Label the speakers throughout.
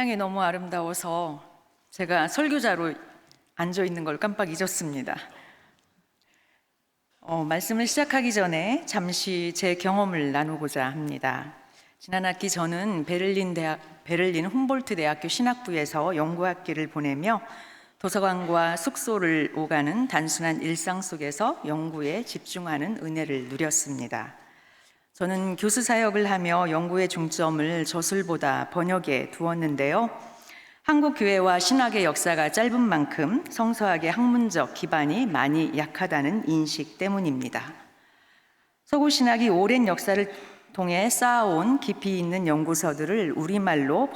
Speaker 1: 찬양이 너무 아름다워서 제가 설교자로 앉아 있는 걸 깜빡 잊었습니다. 말씀을 시작하기 전에 잠시 제 경험을 나누고자 합니다. 지난 학기 저는 베를린 훔볼트 대학교 신학부에서 연구학기를 보내며 도서관과 숙소를 오가는 단순한 일상 속에서 연구에 집중하는 은혜를 누렸습니다. 저는 교수 사역을 하며 연구의 중점을 저술보다 번역에 두었는데요. 한국 교회와 신학의 역사가 짧은 만큼 성서학의 학문적 기반이 많이 약하다는 인식 때문입니다. 서구 신학이 오랜 역사를 통해 쌓아온 깊이 있는 연구서들을 우리말로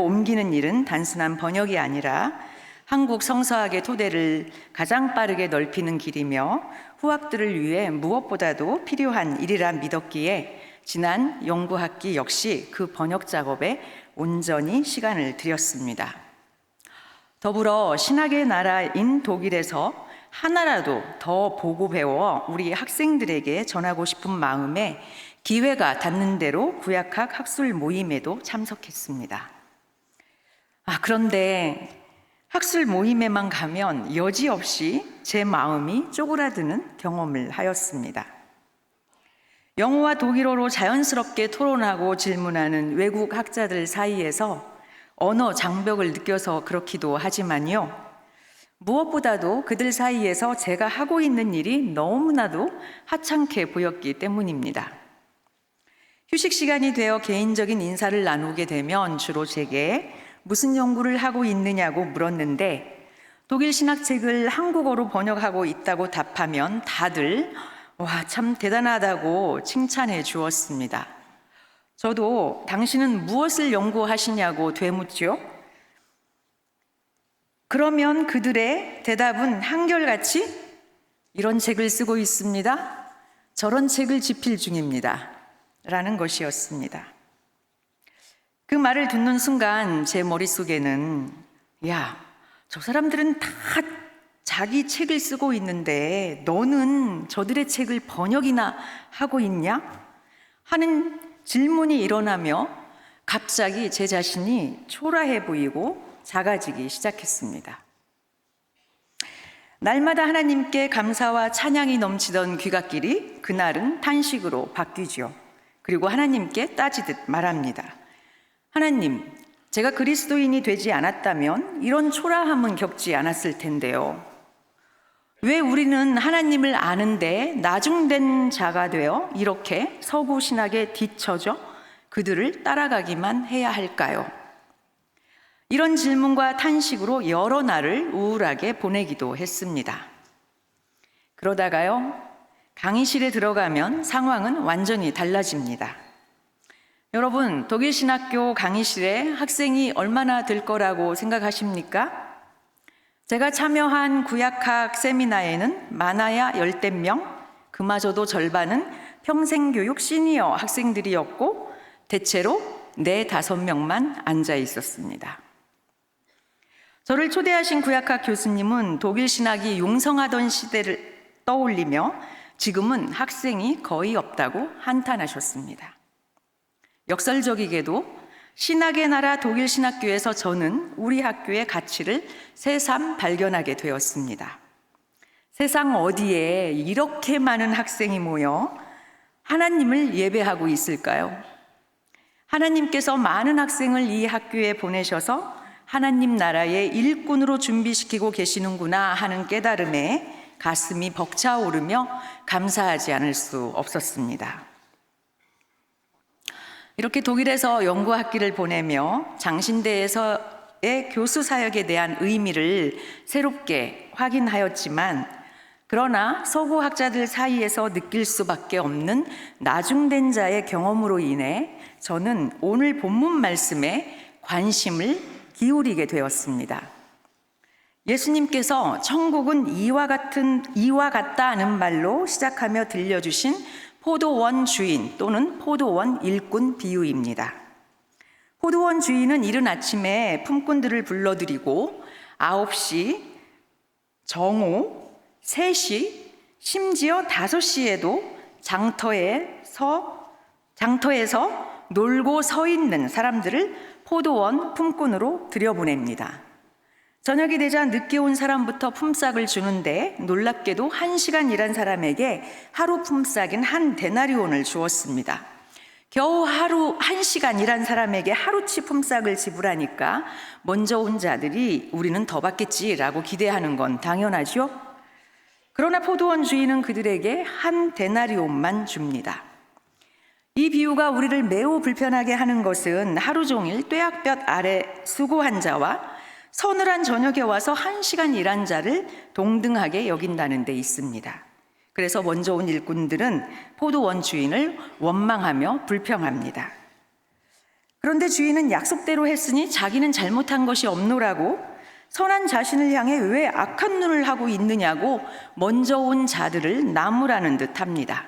Speaker 1: 옮기는 일은 단순한 번역이 아니라 한국 성서학의 토대를 가장 빠르게 넓히는 길이며 후학들을 위해 무엇보다도 필요한 일이라 믿었기에 지난 연구학기 역시 그 번역 작업에 온전히 시간을 들였습니다. 더불어 신학의 나라인 독일에서 하나라도 더 보고 배워 우리 학생들에게 전하고 싶은 마음에 기회가 닿는 대로 구약학 학술 모임에도 참석했습니다. 그런데 학술 모임에만 가면 여지없이 제 마음이 쪼그라드는 경험을 하였습니다. 영어와 독일어로 자연스럽게 토론하고 질문하는 외국 학자들 사이에서 언어 장벽을 느껴서 그렇기도 하지만요. 무엇보다도 그들 사이에서 제가 하고 있는 일이 너무나도 하찮게 보였기 때문입니다. 휴식 시간이 되어 개인적인 인사를 나누게 되면 주로 제게 무슨 연구를 하고 있느냐고 물었는데 독일 신학책을 한국어로 번역하고 있다고 답하면 다들 참 대단하다고 칭찬해 주었습니다. 저도 당신은 무엇을 연구하시냐고 되묻죠. 그러면 그들의 대답은 한결같이 이런 책을 쓰고 있습니다. 저런 책을 집필 중입니다. 라는 것이었습니다. 그 말을 듣는 순간 제 머릿속에는 저 사람들은 다 자기 책을 쓰고 있는데 너는 저들의 책을 번역이나 하고 있냐? 하는 질문이 일어나며 갑자기 제 자신이 초라해 보이고 작아지기 시작했습니다. 날마다 하나님께 감사와 찬양이 넘치던 귀갓길이 그날은 탄식으로 바뀌죠. 그리고 하나님께 따지듯 말합니다. 하나님, 제가 그리스도인이 되지 않았다면 이런 초라함은 겪지 않았을 텐데요. 왜 우리는 하나님을 아는데 나중된 자가 되어 이렇게 서구 신학에 뒤처져 그들을 따라가기만 해야 할까요? 이런 질문과 탄식으로 여러 날을 우울하게 보내기도 했습니다. 그러다가요, 강의실에 들어가면 상황은 완전히 달라집니다. 여러분, 독일 신학교 강의실에 학생이 얼마나 될 거라고 생각하십니까? 제가 참여한 구약학 세미나에는 많아야 10명, 그마저도 절반은 평생교육 시니어 학생들이었고 대체로 4-5명만 앉아 있었습니다. 저를 초대하신 구약학 교수님은 독일 신학이 용성하던 시대를 떠올리며 지금은 학생이 거의 없다고 한탄하셨습니다. 역설적이게도 신학의 나라 독일 신학교에서 저는 우리 학교의 가치를 새삼 발견하게 되었습니다. 세상 어디에 이렇게 많은 학생이 모여 하나님을 예배하고 있을까요? 하나님께서 많은 학생을 이 학교에 보내셔서 하나님 나라의 일꾼으로 준비시키고 계시는구나 하는 깨달음에 가슴이 벅차오르며 감사하지 않을 수 없었습니다. 이렇게 독일에서 연구학기를 보내며 장신대에서의 교수 사역에 대한 의미를 새롭게 확인하였지만 그러나 서구 학자들 사이에서 느낄 수밖에 없는 나중된 자의 경험으로 인해 저는 오늘 본문 말씀에 관심을 기울이게 되었습니다. 예수님께서 천국은 이와 같다는 말로 시작하며 들려주신 포도원 주인 또는 포도원 일꾼 비유입니다. 포도원 주인은 이른 아침에 품꾼들을 불러들이고 9시, 정오, 3시, 심지어 5시에도 장터에서 놀고 서 있는 사람들을 포도원 품꾼으로 들여보냅니다. 저녁이 되자 늦게 온 사람부터 품삯을 주는데 놀랍게도 1시간 일한 사람에게 하루 품삯인 1데나리온을 주었습니다. 겨우 하루 1시간 일한 사람에게 하루치 품삯을 지불하니까 먼저 온 자들이 우리는 더 받겠지라고 기대하는 건 당연하죠. 그러나 포도원 주인은 그들에게 1데나리온만 줍니다. 이 비유가 우리를 매우 불편하게 하는 것은 하루 종일 뙤약볕 아래 수고한 자와 서늘한 저녁에 와서 1시간 일한 자를 동등하게 여긴다는 데 있습니다. 그래서 먼저 온 일꾼들은 포도원 주인을 원망하며 불평합니다. 그런데 주인은 약속대로 했으니 자기는 잘못한 것이 없노라고 선한 자신을 향해 왜 악한 눈을 하고 있느냐고 먼저 온 자들을 나무라는 듯 합니다.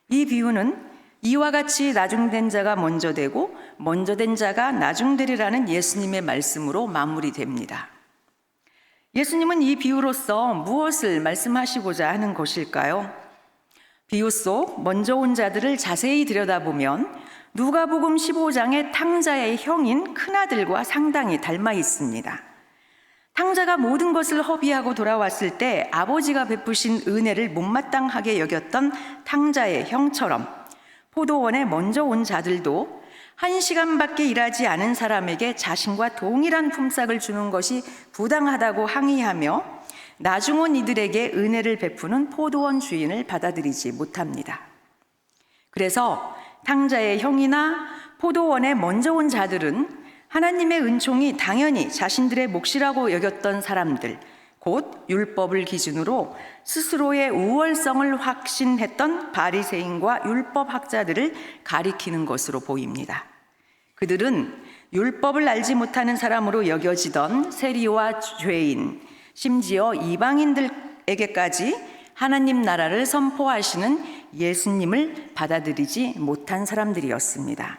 Speaker 1: 이 비유는 이와 같이 나중된 자가 먼저 되고 먼저 된 자가 나중되리라는 예수님의 말씀으로 마무리됩니다. 예수님은 이 비유로서 무엇을 말씀하시고자 하는 것일까요? 비유 속 먼저 온 자들을 자세히 들여다보면 누가복음 15장의 탕자의 형인 큰아들과 상당히 닮아 있습니다. 탕자가 모든 것을 허비하고 돌아왔을 때 아버지가 베푸신 은혜를 못마땅하게 여겼던 탕자의 형처럼 포도원에 먼저 온 자들도 1시간밖에 일하지 않은 사람에게 자신과 동일한 품삯을 주는 것이 부당하다고 항의하며 나중 온 이들에게 은혜를 베푸는 포도원 주인을 받아들이지 못합니다. 그래서 탕자의 형이나 포도원에 먼저 온 자들은 하나님의 은총이 당연히 자신들의 몫이라고 여겼던 사람들, 곧 율법을 기준으로 스스로의 우월성을 확신했던 바리새인과 율법학자들을 가리키는 것으로 보입니다. 그들은 율법을 알지 못하는 사람으로 여겨지던 세리와 죄인, 심지어 이방인들에게까지 하나님 나라를 선포하시는 예수님을 받아들이지 못한 사람들이었습니다.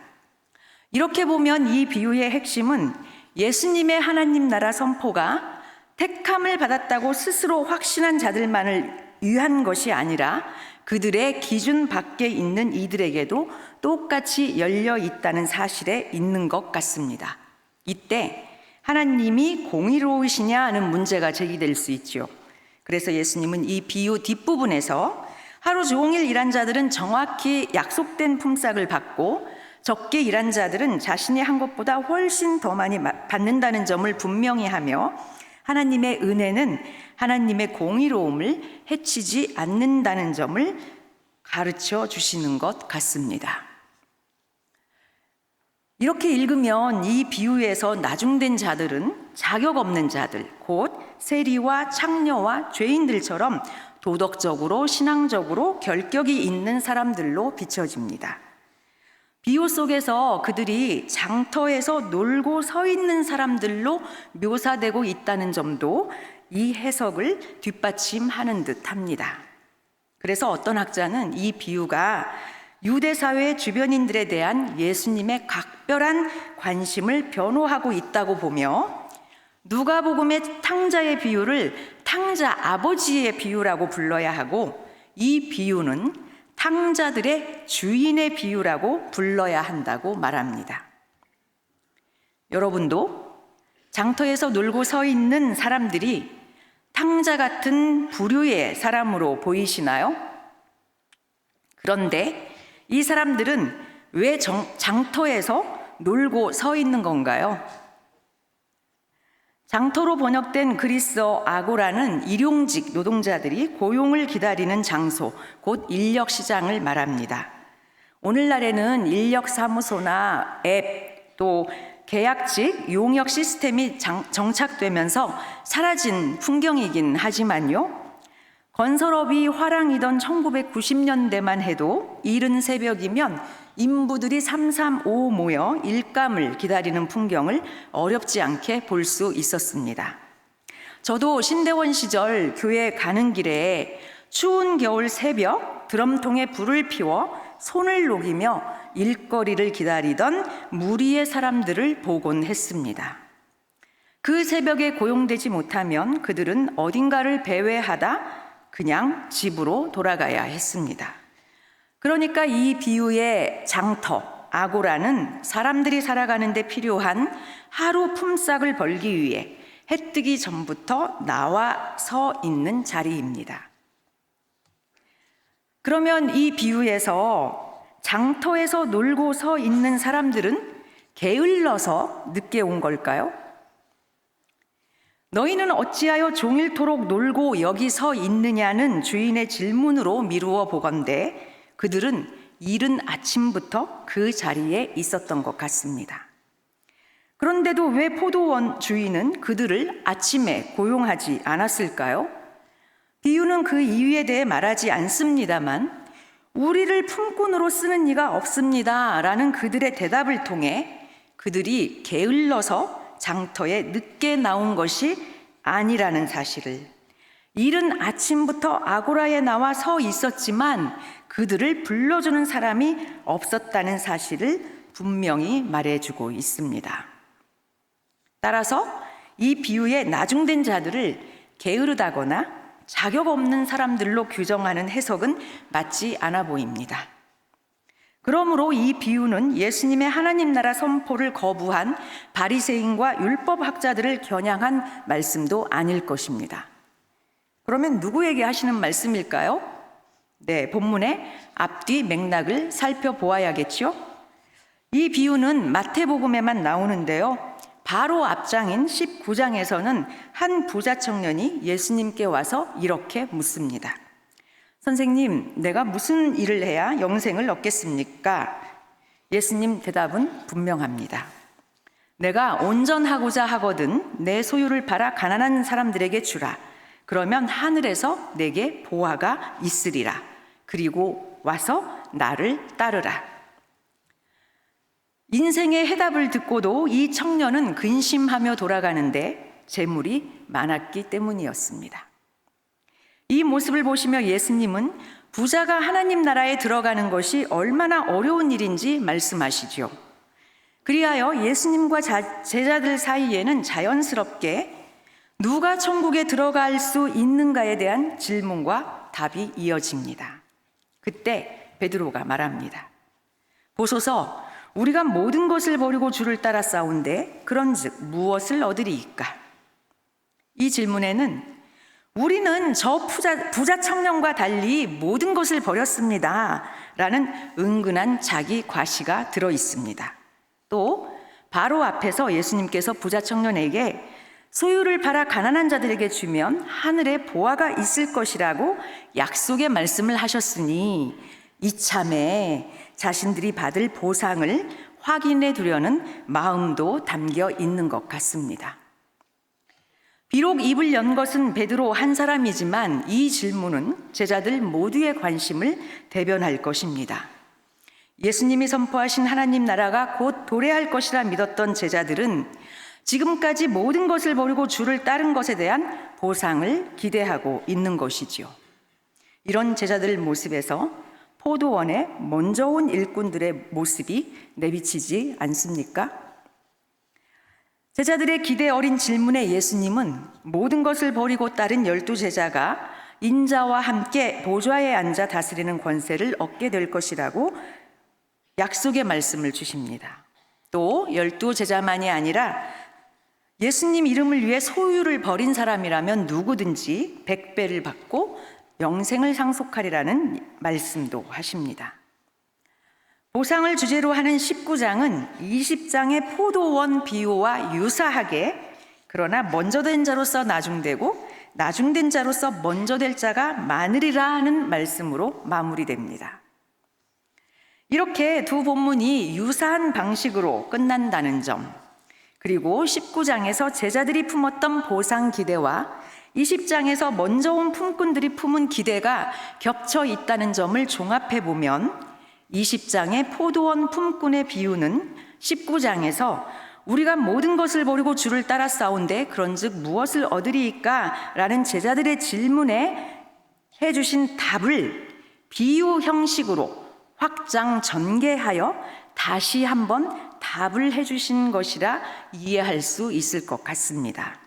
Speaker 1: 이렇게 보면 이 비유의 핵심은 예수님의 하나님 나라 선포가 택함을 받았다고 스스로 확신한 자들만을 위한 것이 아니라 그들의 기준 밖에 있는 이들에게도 똑같이 열려 있다는 사실에 있는 것 같습니다. 이때 하나님이 공의로우시냐 하는 문제가 제기될 수 있죠. 그래서 예수님은 이 비유 뒷부분에서 하루 종일 일한 자들은 정확히 약속된 품삯을 받고 적게 일한 자들은 자신이 한 것보다 훨씬 더 많이 받는다는 점을 분명히 하며 하나님의 은혜는 하나님의 공의로움을 해치지 않는다는 점을 가르쳐 주시는 것 같습니다. 이렇게 읽으면 이 비유에서 나중된 자들은 자격 없는 자들, 곧 세리와 창녀와 죄인들처럼 도덕적으로 신앙적으로 결격이 있는 사람들로 비춰집니다. 비유 속에서 그들이 장터에서 놀고 서 있는 사람들로 묘사되고 있다는 점도 이 해석을 뒷받침하는 듯 합니다. 그래서 어떤 학자는 이 비유가 유대 사회의 주변인들에 대한 예수님의 각별한 관심을 변호하고 있다고 보며 누가복음의 탕자의 비유를 탕자 아버지의 비유라고 불러야 하고 이 비유는 탕자들의 주인의 비유라고 불러야 한다고 말합니다. 여러분도 장터에서 놀고 서 있는 사람들이 탕자 같은 부류의 사람으로 보이시나요? 그런데 이 사람들은 왜 장터에서 놀고 서 있는 건가요? 장터로 번역된 그리스어 아고라는 일용직 노동자들이 고용을 기다리는 장소, 곧 인력시장을 말합니다. 오늘날에는 인력사무소나 앱, 또 계약직 용역 시스템이 정착되면서 사라진 풍경이긴 하지만요. 건설업이 화랑이던 1990년대만 해도 이른 새벽이면 인부들이 삼삼오오 모여 일감을 기다리는 풍경을 어렵지 않게 볼 수 있었습니다. 저도 신대원 시절 교회 가는 길에 추운 겨울 새벽 드럼통에 불을 피워 손을 녹이며 일거리를 기다리던 무리의 사람들을 보곤 했습니다. 그 새벽에 고용되지 못하면 그들은 어딘가를 배회하다 그냥 집으로 돌아가야 했습니다. 그러니까 이 비유의 장터, 아고라는 사람들이 살아가는 데 필요한 하루 품삯을 벌기 위해 해 뜨기 전부터 나와 서 있는 자리입니다. 그러면 이 비유에서 장터에서 놀고 서 있는 사람들은 게을러서 늦게 온 걸까요? 너희는 어찌하여 종일토록 놀고 여기 서 있느냐는 주인의 질문으로 미루어 보건대 그들은 이른 아침부터 그 자리에 있었던 것 같습니다. 그런데도 왜 포도원 주인은 그들을 아침에 고용하지 않았을까요? 비유는 그 이유에 대해 말하지 않습니다만 우리를 품꾼으로 쓰는 이가 없습니다 라는 그들의 대답을 통해 그들이 게을러서 장터에 늦게 나온 것이 아니라는 사실을, 이른 아침부터 아고라에 나와 서 있었지만 그들을 불러주는 사람이 없었다는 사실을 분명히 말해주고 있습니다. 따라서 이 비유의 나중된 자들을 게으르다거나 자격 없는 사람들로 규정하는 해석은 맞지 않아 보입니다. 그러므로 이 비유는 예수님의 하나님 나라 선포를 거부한 바리새인과 율법학자들을 겨냥한 말씀도 아닐 것입니다. 그러면 누구에게 하시는 말씀일까요? 네, 본문의 앞뒤 맥락을 살펴보아야겠죠? 이 비유는 마태복음에만 나오는데요. 바로 앞장인 19장에서는 한 부자 청년이 예수님께 와서 이렇게 묻습니다. 선생님, 내가 무슨 일을 해야 영생을 얻겠습니까? 예수님 대답은 분명합니다. 내가 온전하고자 하거든 내 소유를 팔아 가난한 사람들에게 주라. 그러면 하늘에서 내게 보화가 있으리라. 그리고 와서 나를 따르라. 인생의 해답을 듣고도 이 청년은 근심하며 돌아가는데 재물이 많았기 때문이었습니다. 이 모습을 보시며 예수님은 부자가 하나님 나라에 들어가는 것이 얼마나 어려운 일인지 말씀하시죠. 그리하여 예수님과 제자들 사이에는 자연스럽게 누가 천국에 들어갈 수 있는가에 대한 질문과 답이 이어집니다. 그때 베드로가 말합니다. 보소서, 우리가 모든 것을 버리고 주를 따라 싸운데 그런즉 무엇을 얻으리이까? 이 질문에는 우리는 저 부자 청년과 달리 모든 것을 버렸습니다 라는 은근한 자기 과시가 들어 있습니다. 또 바로 앞에서 예수님께서 부자 청년에게 소유를 팔아 가난한 자들에게 주면 하늘에 보화가 있을 것이라고 약속의 말씀을 하셨으니 이참에 자신들이 받을 보상을 확인해 두려는 마음도 담겨 있는 것 같습니다. 비록 입을 연 것은 베드로 한 사람이지만 이 질문은 제자들 모두의 관심을 대변할 것입니다. 예수님이 선포하신 하나님 나라가 곧 도래할 것이라 믿었던 제자들은 지금까지 모든 것을 버리고 주를 따른 것에 대한 보상을 기대하고 있는 것이지요. 이런 제자들 모습에서 포도원에 먼저 온 일꾼들의 모습이 내비치지 않습니까? 제자들의 기대 어린 질문에 예수님은 모든 것을 버리고 따른 12제자가 인자와 함께 보좌에 앉아 다스리는 권세를 얻게 될 것이라고 약속의 말씀을 주십니다. 또 12제자만이 아니라 예수님 이름을 위해 소유를 버린 사람이라면 누구든지 100배를 받고 영생을 상속하리라는 말씀도 하십니다. 보상을 주제로 하는 19장은 20장의 포도원 비유와 유사하게 그러나 먼저 된 자로서 나중되고 나중된 자로서 먼저 될 자가 많으리라 하는 말씀으로 마무리됩니다. 이렇게 두 본문이 유사한 방식으로 끝난다는 점, 그리고 19장에서 제자들이 품었던 보상 기대와 20장에서 먼저 온 품꾼들이 품은 기대가 겹쳐 있다는 점을 종합해 보면 20장의 포도원 품꾼의 비유는 19장에서 우리가 모든 것을 버리고 주를 따라 싸운데 그런즉 무엇을 얻으리이까? 라는 제자들의 질문에 해주신 답을 비유 형식으로 확장 전개하여 다시 한번 답을 해주신 것이라 이해할 수 있을 것 같습니다.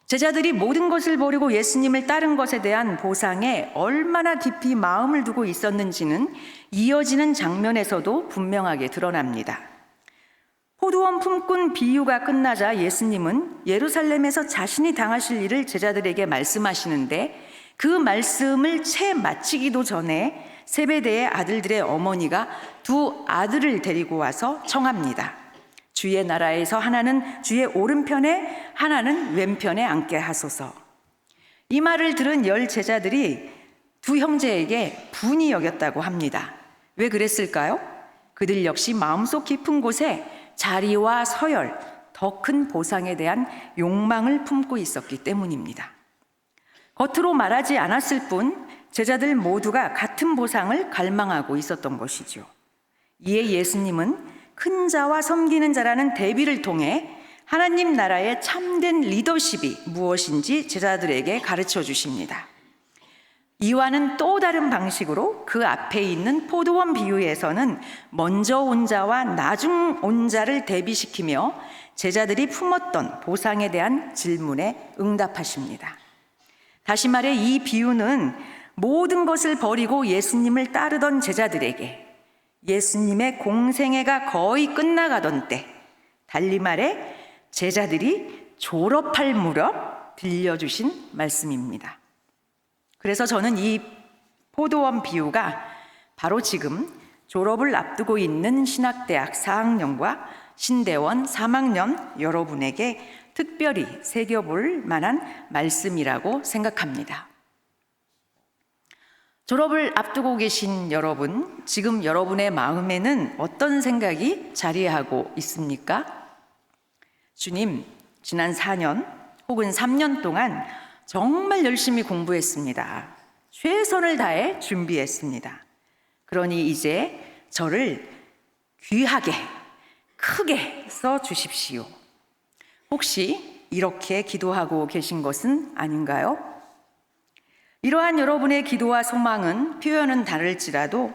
Speaker 1: 제자들이 모든 것을 버리고 예수님을 따른 것에 대한 보상에 얼마나 깊이 마음을 두고 있었는지는 이어지는 장면에서도 분명하게 드러납니다. 포도원 품꾼 비유가 끝나자 예수님은 예루살렘에서 자신이 당하실 일을 제자들에게 말씀하시는데, 그 말씀을 채 마치기도 전에 세베대의 아들들의 어머니가 두 아들을 데리고 와서 청합니다. 주의 나라에서 하나는 주의 오른편에, 하나는 왼편에 앉게 하소서. 이 말을 들은 10 제자들이 두 형제에게 분이 여겼다고 합니다. 왜 그랬을까요? 그들 역시 마음속 깊은 곳에 자리와 서열, 더 큰 보상에 대한 욕망을 품고 있었기 때문입니다. 겉으로 말하지 않았을 뿐 제자들 모두가 같은 보상을 갈망하고 있었던 것이죠. 이에 예수님은 큰 자와 섬기는 자라는 대비를 통해 하나님 나라의 참된 리더십이 무엇인지 제자들에게 가르쳐 주십니다. 이와는 또 다른 방식으로 그 앞에 있는 포도원 비유에서는 먼저 온 자와 나중 온 자를 대비시키며 제자들이 품었던 보상에 대한 질문에 응답하십니다. 다시 말해 이 비유는 모든 것을 버리고 예수님을 따르던 제자들에게 예수님의 공생애가 거의 끝나가던 때, 달리 말해 제자들이 졸업할 무렵 들려주신 말씀입니다. 그래서 저는 이 포도원 비유가 바로 지금 졸업을 앞두고 있는 신학대학 4학년과 신대원 3학년 여러분에게 특별히 새겨볼 만한 말씀이라고 생각합니다. 졸업을 앞두고 계신 여러분, 지금 여러분의 마음에는 어떤 생각이 자리하고 있습니까? 주님, 지난 4년 혹은 3년 동안 정말 열심히 공부했습니다. 최선을 다해 준비했습니다. 그러니 이제 저를 귀하게, 크게 써 주십시오. 혹시 이렇게 기도하고 계신 것은 아닌가요? 이러한 여러분의 기도와 소망은 표현은 다를지라도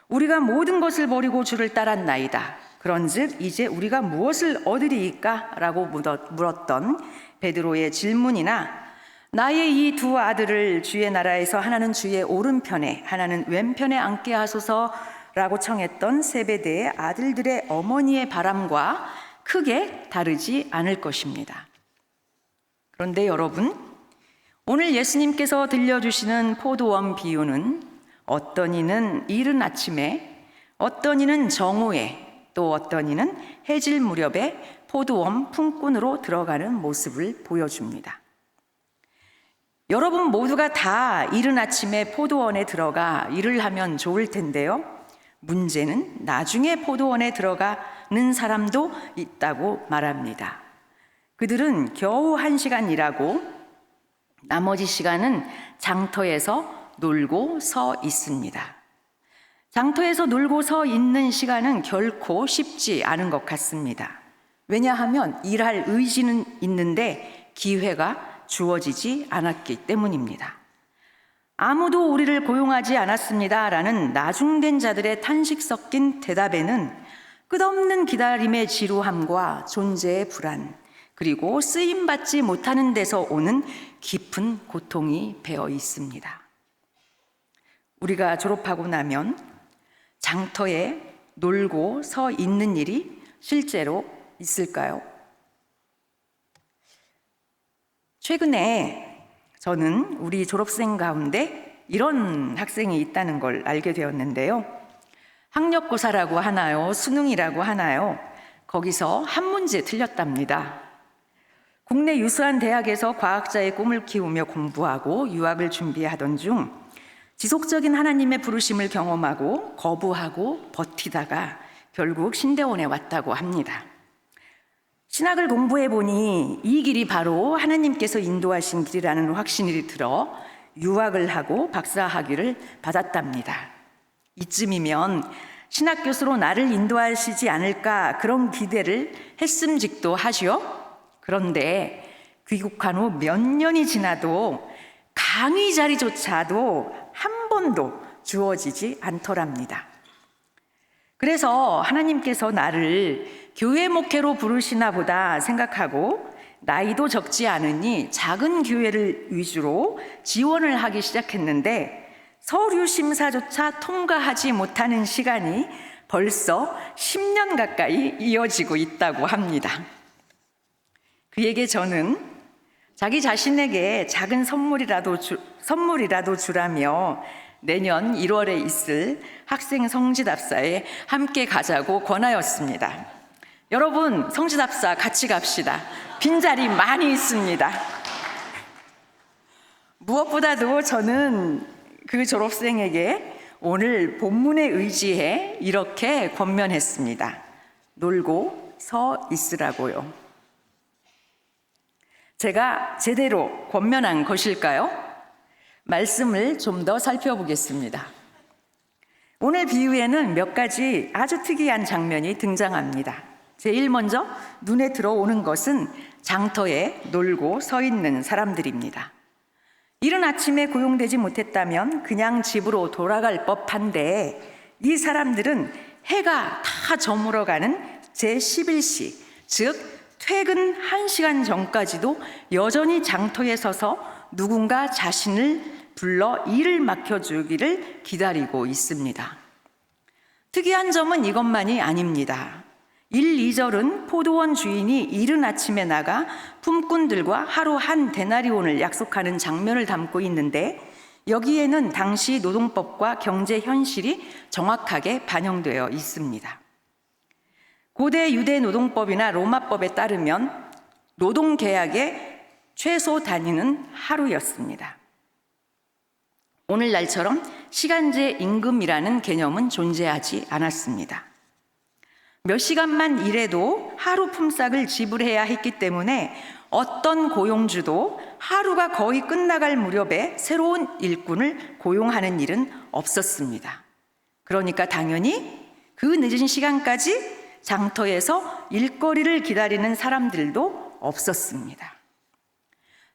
Speaker 1: 우리가 모든 것을 버리고 주를 따랐나이다. 그런즉 이제 우리가 무엇을 얻으리이까? 라고 물었던 베드로의 질문이나 나의 이 두 아들을 주의 나라에서 하나는 주의 오른편에 하나는 왼편에 앉게 하소서라고 청했던 세베대의 아들들의 어머니의 바람과 크게 다르지 않을 것입니다. 그런데 여러분, 오늘 예수님께서 들려주시는 포도원 비유는 어떤 이는 이른 아침에, 어떤 이는 정오에, 또 어떤 이는 해질 무렵에 포도원 품꾼으로 들어가는 모습을 보여줍니다. 여러분 모두가 다 이른 아침에 포도원에 들어가 일을 하면 좋을 텐데요. 문제는 나중에 포도원에 들어가는 사람도 있다고 말합니다. 그들은 겨우 1시간 일하고 나머지 시간은 장터에서 놀고 서 있습니다. 장터에서 놀고 서 있는 시간은 결코 쉽지 않은 것 같습니다. 왜냐하면 일할 의지는 있는데 기회가 주어지지 않았기 때문입니다. 아무도 우리를 고용하지 않았습니다 라는 나중된 자들의 탄식 섞인 대답에는 끝없는 기다림의 지루함과 존재의 불안, 그리고 쓰임받지 못하는 데서 오는 깊은 고통이 배어 있습니다. 우리가 졸업하고 나면 장터에 놀고 서 있는 일이 실제로 있을까요? 최근에 저는 우리 졸업생 가운데 이런 학생이 있다는 걸 알게 되었는데요. 학력고사라고 하나요? 수능이라고 하나요? 거기서 한 문제 틀렸답니다. 국내 유수한 대학에서 과학자의 꿈을 키우며 공부하고 유학을 준비하던 중 지속적인 하나님의 부르심을 경험하고 거부하고 버티다가 결국 신대원에 왔다고 합니다. 신학을 공부해 보니 이 길이 바로 하나님께서 인도하신 길이라는 확신이 들어 유학을 하고 박사학위를 받았답니다. 이쯤이면 신학 교수로 나를 인도하시지 않을까 그런 기대를 했음직도 하시오. 그런데 귀국한 후 몇 년이 지나도 강의 자리조차도 한 번도 주어지지 않더랍니다. 그래서 하나님께서 나를 교회 목회로 부르시나 보다 생각하고 나이도 적지 않으니 작은 교회를 위주로 지원을 하기 시작했는데 서류 심사조차 통과하지 못하는 시간이 벌써 10년 가까이 이어지고 있다고 합니다. 그에게 저는 자기 자신에게 작은 선물이라도 주라며 내년 1월에 있을 학생 성지답사에 함께 가자고 권하였습니다. 여러분, 성지답사 같이 갑시다. 빈자리 많이 있습니다. 무엇보다도 저는 그 졸업생에게 오늘 본문에 의지해 이렇게 권면했습니다. 놀고 서 있으라고요. 제가 제대로 권면한 것일까요? 말씀을 좀 더 살펴보겠습니다. 오늘 비유에는 몇 가지 아주 특이한 장면이 등장합니다. 제일 먼저 눈에 들어오는 것은 장터에 놀고 서 있는 사람들입니다. 이른 아침에 고용되지 못했다면 그냥 집으로 돌아갈 법한데 이 사람들은 해가 다 저물어가는 제11시, 즉 퇴근 1시간 전까지도 여전히 장터에 서서 누군가 자신을 불러 일을 맡겨주기를 기다리고 있습니다. 특이한 점은 이것만이 아닙니다. 1, 2절은 포도원 주인이 이른 아침에 나가 품꾼들과 하루 한 데나리온을 약속하는 장면을 담고 있는데 여기에는 당시 노동법과 경제 현실이 정확하게 반영되어 있습니다. 고대 유대 노동법이나 로마법에 따르면 노동계약의 최소 단위는 하루였습니다. 오늘날처럼 시간제 임금이라는 개념은 존재하지 않았습니다. 몇 시간만 일해도 하루 품삯을 지불해야 했기 때문에 어떤 고용주도 하루가 거의 끝나갈 무렵에 새로운 일꾼을 고용하는 일은 없었습니다. 그러니까 당연히 그 늦은 시간까지 장터에서 일거리를 기다리는 사람들도 없었습니다.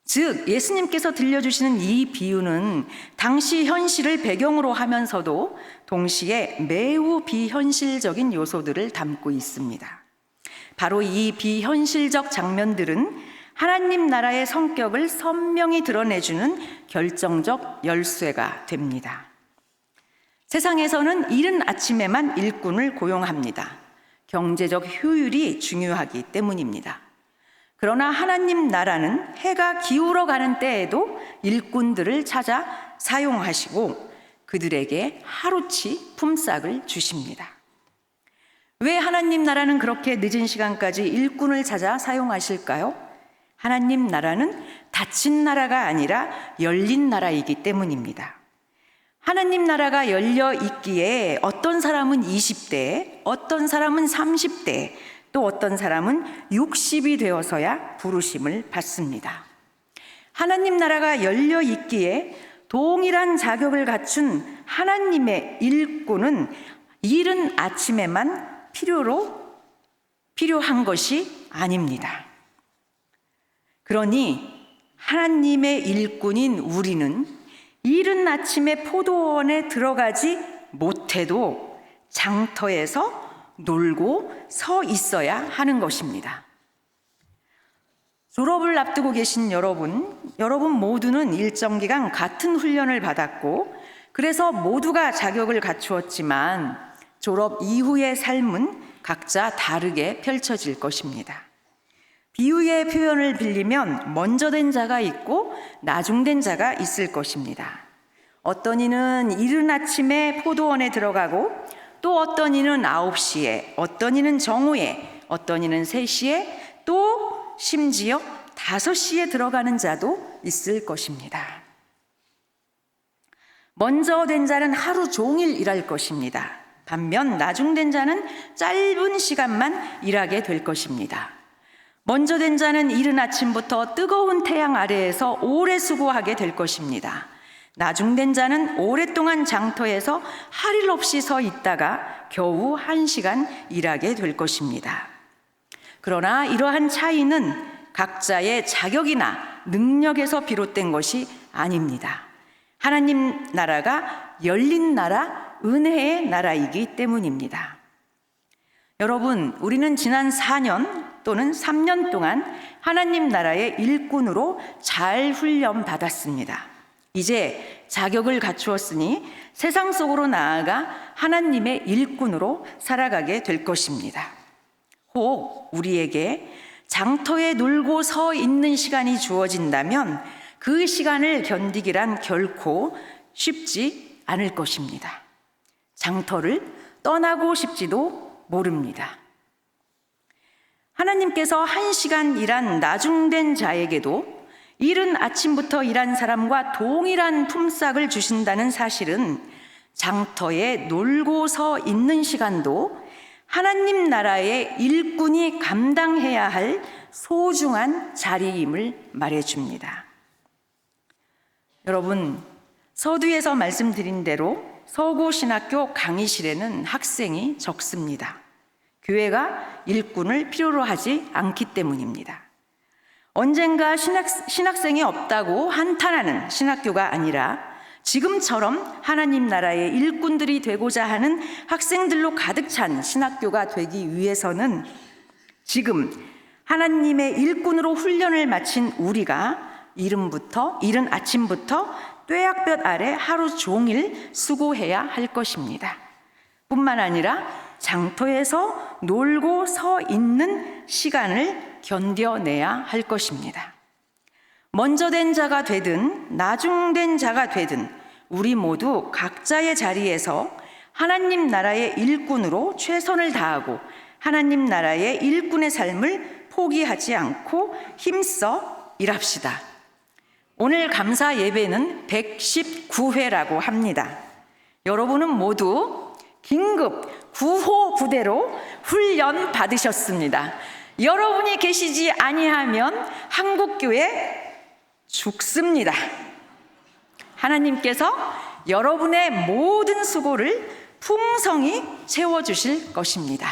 Speaker 1: 즉 예수님께서 들려주시는 이 비유는 당시 현실을 배경으로 하면서도 동시에 매우 비현실적인 요소들을 담고 있습니다. 바로 이 비현실적 장면들은 하나님 나라의 성격을 선명히 드러내주는 결정적 열쇠가 됩니다. 세상에서는 이른 아침에만 일꾼을 고용합니다. 경제적 효율이 중요하기 때문입니다. 그러나 하나님 나라는 해가 기울어 가는 때에도 일꾼들을 찾아 사용하시고 그들에게 하루치 품삯을 주십니다. 왜 하나님 나라는 그렇게 늦은 시간까지 일꾼을 찾아 사용하실까요? 하나님 나라는 닫힌 나라가 아니라 열린 나라이기 때문입니다. 하나님 나라가 열려 있기에 어떤 사람은 20대, 어떤 사람은 30대, 또 어떤 사람은 60이 되어서야 부르심을 받습니다. 하나님 나라가 열려 있기에 동일한 자격을 갖춘 하나님의 일꾼은 이른 아침에만 필요한 것이 아닙니다. 그러니 하나님의 일꾼인 우리는 이른 아침에 포도원에 들어가지 못해도 장터에서 놀고 서 있어야 하는 것입니다. 졸업을 앞두고 계신 여러분 모두는 일정 기간 같은 훈련을 받았고 그래서 모두가 자격을 갖추었지만 졸업 이후의 삶은 각자 다르게 펼쳐질 것입니다. 비유의 표현을 빌리면 먼저 된 자가 있고 나중된 자가 있을 것입니다. 어떤 이는 이른 아침에 포도원에 들어가고 또 어떤 이는 9시에, 어떤 이는 정오에, 어떤 이는 3시에, 또 심지어 5시에 들어가는 자도 있을 것입니다. 먼저 된 자는 하루 종일 일할 것입니다. 반면 나중된 자는 짧은 시간만 일하게 될 것입니다. 먼저 된 자는 이른 아침부터 뜨거운 태양 아래에서 오래 수고하게 될 것입니다. 나중된 자는 오랫동안 장터에서 할 일 없이 서 있다가 겨우 1시간 일하게 될 것입니다. 그러나 이러한 차이는 각자의 자격이나 능력에서 비롯된 것이 아닙니다. 하나님 나라가 열린 나라, 은혜의 나라이기 때문입니다. 여러분, 우리는 지난 4년 또는 3년 동안 하나님 나라의 일꾼으로 잘 훈련받았습니다. 이제 자격을 갖추었으니 세상 속으로 나아가 하나님의 일꾼으로 살아가게 될 것입니다. 혹 우리에게 장터에 놀고 서 있는 시간이 주어진다면 그 시간을 견디기란 결코 쉽지 않을 것입니다. 장터를 떠나고 싶지도 모릅니다. 하나님께서 1시간 일한 나중된 자에게도 이른 아침부터 일한 사람과 동일한 품삯을 주신다는 사실은 장터에 놀고 서 있는 시간도 하나님 나라의 일꾼이 감당해야 할 소중한 자리임을 말해줍니다. 여러분, 서두에서 말씀드린 대로 서구신학교 강의실에는 학생이 적습니다. 교회가 일꾼을 필요로 하지 않기 때문입니다. 언젠가 신학생이 없다고 한탄하는 신학교가 아니라 지금처럼 하나님 나라의 일꾼들이 되고자 하는 학생들로 가득 찬 신학교가 되기 위해서는 지금 하나님의 일꾼으로 훈련을 마친 우리가 이른 아침부터 뙤약볕 아래 하루 종일 수고해야 할 것입니다. 뿐만 아니라 장터에서 놀고 서 있는 시간을 견뎌내야 할 것입니다. 먼저 된 자가 되든 나중된 자가 되든 우리 모두 각자의 자리에서 하나님 나라의 일꾼으로 최선을 다하고 하나님 나라의 일꾼의 삶을 포기하지 않고 힘써 일합시다. 오늘 감사 예배는 119회라고 합니다. 여러분은 모두 긴급 구호 부대로 훈련 받으셨습니다. 여러분이 계시지 아니하면 한국교회 죽습니다. 하나님께서 여러분의 모든 수고를 풍성히 채워주실 것입니다.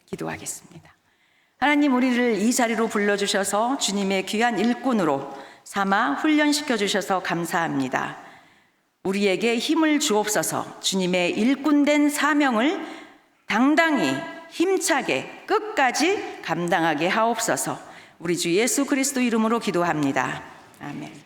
Speaker 1: 기도하겠습니다. 하나님, 우리를 이 자리로 불러주셔서 주님의 귀한 일꾼으로 삼아 훈련시켜 주셔서 감사합니다. 우리에게 힘을 주옵소서. 주님의 일꾼된 사명을 당당히 힘차게 끝까지 감당하게 하옵소서. 우리 주 예수 그리스도 이름으로 기도합니다. 아멘.